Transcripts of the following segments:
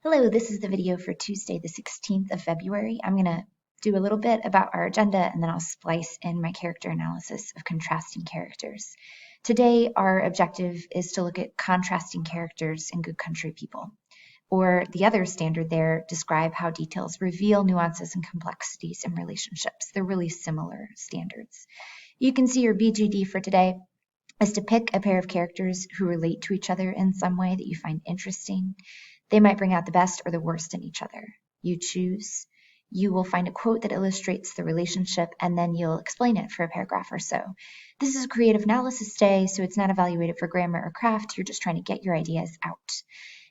Hello, this is the video for Tuesday, the 16th of February. I'm going to do a little bit about our agenda and then I'll splice in my character analysis of contrasting characters. Today, our objective is to look at contrasting characters in Good Country People. Or the other standard there, describe how details reveal nuances and complexities in relationships. They're really similar standards. You can see your BGD for today is to pick a pair of characters who relate to each other in some way that you find interesting. They might bring out the best or the worst in each other. You choose. You will find a quote that illustrates the relationship, and then you'll explain it for a paragraph or so. This is a creative analysis day, so it's not evaluated for grammar or craft. You're just trying to get your ideas out.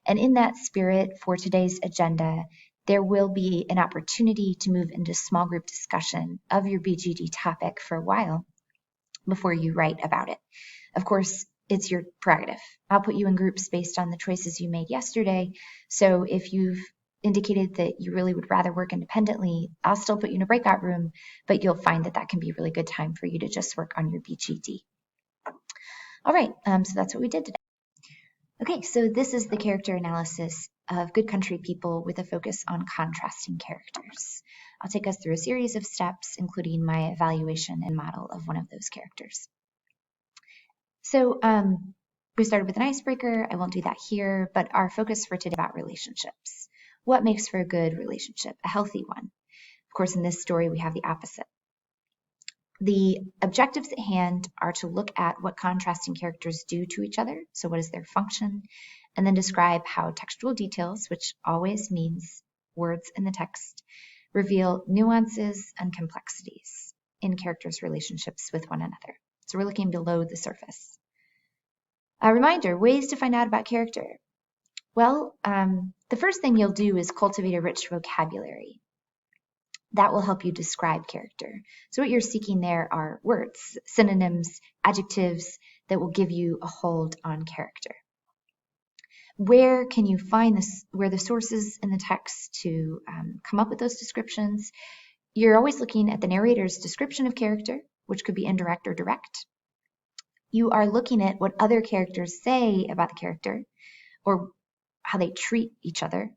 And in that spirit, for today's agenda, there will be an opportunity to move into small group discussion of your BGD topic for a while before you write about it. Of course, it's your prerogative. I'll put you in groups based on the choices you made yesterday. So if you've indicated that you really would rather work independently, I'll still put you in a breakout room, but you'll find that that can be a really good time for you to just work on your BGD. All right, so that's what we did today. Okay, so this is the character analysis of Good Country People with a focus on contrasting characters. I'll take us through a series of steps, including my evaluation and model of one of those characters. So we started with an icebreaker. I won't do that here, but our focus for today is about relationships. What makes for a good relationship, a healthy one? Of course, in this story, we have the opposite. The objectives at hand are to look at what contrasting characters do to each other. So what is their function? And then describe how textual details, which always means words in the text, reveal nuances and complexities in characters' relationships with one another. So we're looking below the surface. A reminder, ways to find out about character. Well, the first thing you'll do is cultivate a rich vocabulary. That will help you describe character. So what you're seeking there are words, synonyms, adjectives that will give you a hold on character. Where can you find this? Where the sources in the text to come up with those descriptions? You're always looking at the narrator's description of character, which could be indirect or direct. You are looking at what other characters say about the character or how they treat each other.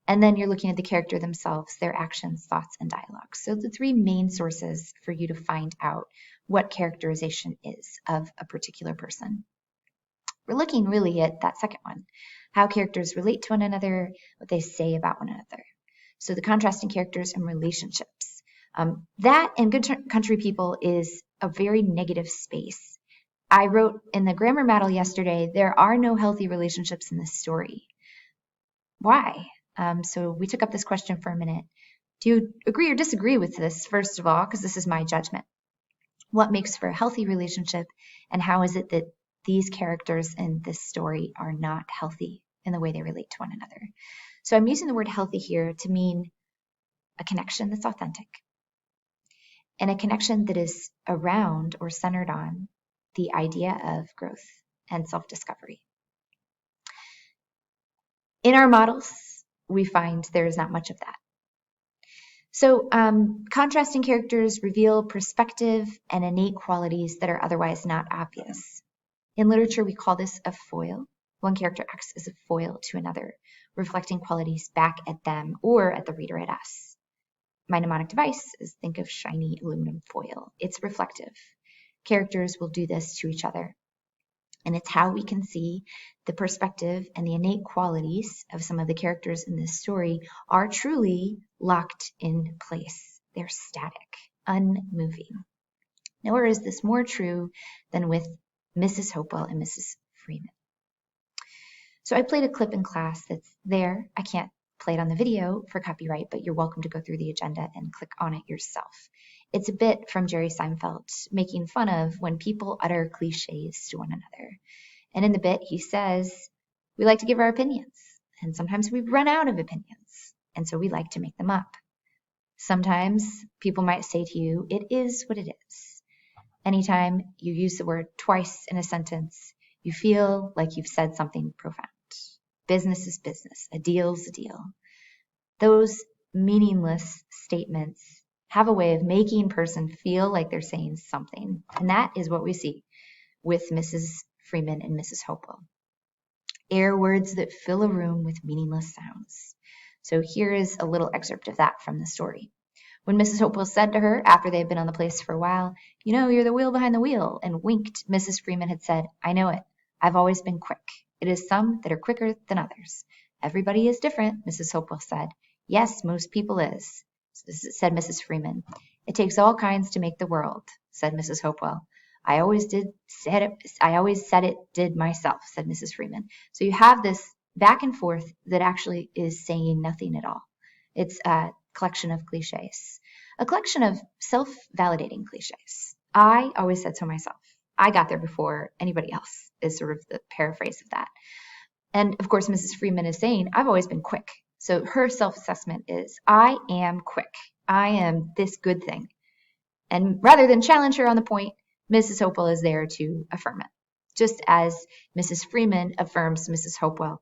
And then you're looking at the character themselves, their actions, thoughts, and dialogue. So the three main sources for you to find out what characterization is of a particular person. We're looking really at that second one, how characters relate to one another, what they say about one another. So the contrasting characters and relationships. That in Good Country People is a very negative space. I wrote in the grammar battle yesterday, there are no healthy relationships in this story. Why? So we took up this question for a minute. Do you agree or disagree with this, first of all, because this is my judgment? What makes for a healthy relationship, and how is it that these characters in this story are not healthy in the way they relate to one another? So I'm using the word healthy here to mean a connection that's authentic and a connection that is around or centered on the idea of growth and self-discovery. In our models, we find there is not much of that. So contrasting characters reveal perspective and innate qualities that are otherwise not obvious. In literature, we call this a foil. One character acts as a foil to another, reflecting qualities back at them or at the reader at us. My mnemonic device is think of shiny aluminum foil. It's reflective. Characters will do this to each other. And it's how we can see the perspective and the innate qualities of some of the characters in this story are truly locked in place. They're static, unmoving. Nowhere is this more true than with Mrs. Hopewell and Mrs. Freeman. So I played a clip in class that's there. I can't play it on the video for copyright, but you're welcome to go through the agenda and click on it yourself. It's a bit from Jerry Seinfeld making fun of when people utter cliches to one another. And in the bit, he says, we like to give our opinions, and sometimes we run out of opinions, and so we like to make them up. Sometimes people might say to you, it is what it is. Anytime you use the word twice in a sentence, you feel like you've said something profound. Business is business. A deal's a deal. Those meaningless statements have a way of making a person feel like they're saying something. And that is what we see with Mrs. Freeman and Mrs. Hopewell. air words that fill a room with meaningless sounds. So here is a little excerpt of that from the story. When Mrs. Hopewell said to her, after they had been on the place for a while, "You know, you're the wheel behind the wheel," and winked, Mrs. Freeman had said, "I know it. I've always been quick. It is some that are quicker than others." "Everybody is different," Mrs. Hopewell said. "Yes, most people is," said Mrs. Freeman. "It takes all kinds to make the world," said Mrs. Hopewell. I always said it did myself," said Mrs. Freeman. So you have this back and forth that actually is saying nothing at all. It's a collection of cliches, a collection of self-validating cliches. "I always said so myself. I got there before anybody else," is sort of the paraphrase of that. And of course, Mrs. Freeman is saying, "I've always been quick." So her self-assessment is, "I am quick. I am this good thing." And rather than challenge her on the point, Mrs. Hopewell is there to affirm it. Just as Mrs. Freeman affirms Mrs. Hopewell.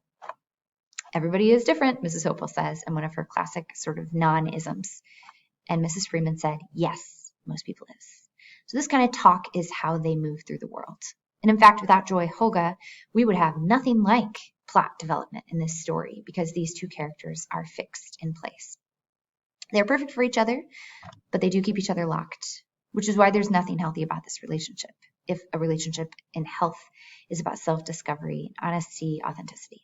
"Everybody is different," Mrs. Hopewell says, in one of her classic sort of non-isms. And Mrs. Freeman said, "Yes, most people is." So this kind of talk is how they move through the world. And in fact, without Joy Holga, we would have nothing like plot development in this story because these two characters are fixed in place. They're perfect for each other, but they do keep each other locked, which is why there's nothing healthy about this relationship, if a relationship in health is about self-discovery, honesty, authenticity.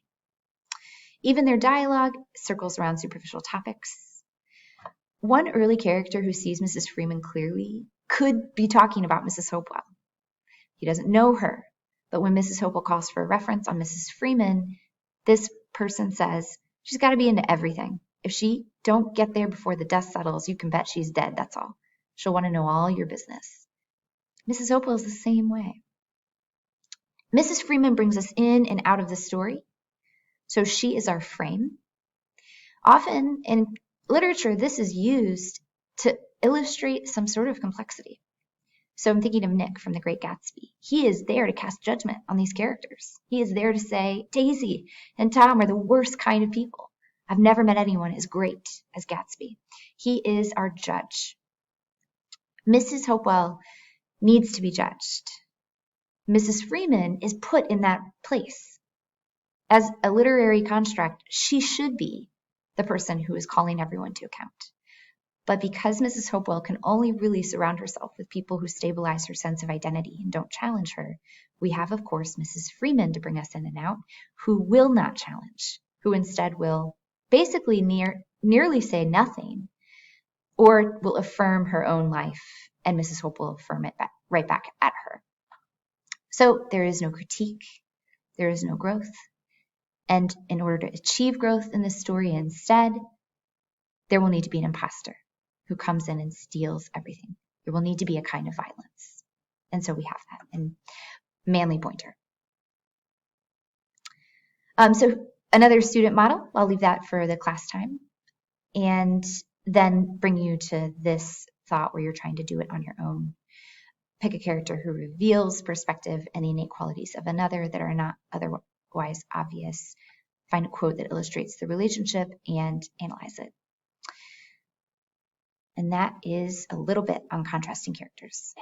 Even their dialogue circles around superficial topics. One early character who sees Mrs. Freeman clearly could be talking about Mrs. Hopewell. He doesn't know her, but when Mrs. Hopewell calls for a reference on Mrs. Freeman, this person says, "She's got to be into everything. If she don't get there before the dust settles, you can bet she's dead, that's all. She'll want to know all your business." Mrs. Hopewell is the same way. Mrs. Freeman brings us in and out of the story, so she is our frame. Often in literature, this is used to illustrate some sort of complexity. So I'm thinking of Nick from The Great Gatsby. He is there to cast judgment on these characters. He is there to say, Daisy and Tom are the worst kind of people. I've never met anyone as great as Gatsby. He is our judge. Mrs. Hopewell needs to be judged. Mrs. Freeman is put in that place. As a literary construct, she should be the person who is calling everyone to account. But because Mrs. Hopewell can only really surround herself with people who stabilize her sense of identity and don't challenge her, we have, of course, Mrs. Freeman to bring us in and out, who will not challenge, who instead will basically nearly say nothing, or will affirm her own life, and Mrs. Hopewell will affirm it right back at her. So there is no critique, there is no growth, and in order to achieve growth in this story instead, there will need to be an imposter who comes in and steals everything. There will need to be a kind of violence. And so we have that in Manly Pointer. So another student model, I'll leave that for the class time, and then bring you to this thought where you're trying to do it on your own. Pick a character who reveals perspective and innate qualities of another that are not otherwise obvious. Find a quote that illustrates the relationship and analyze it. And that is a little bit on contrasting characters.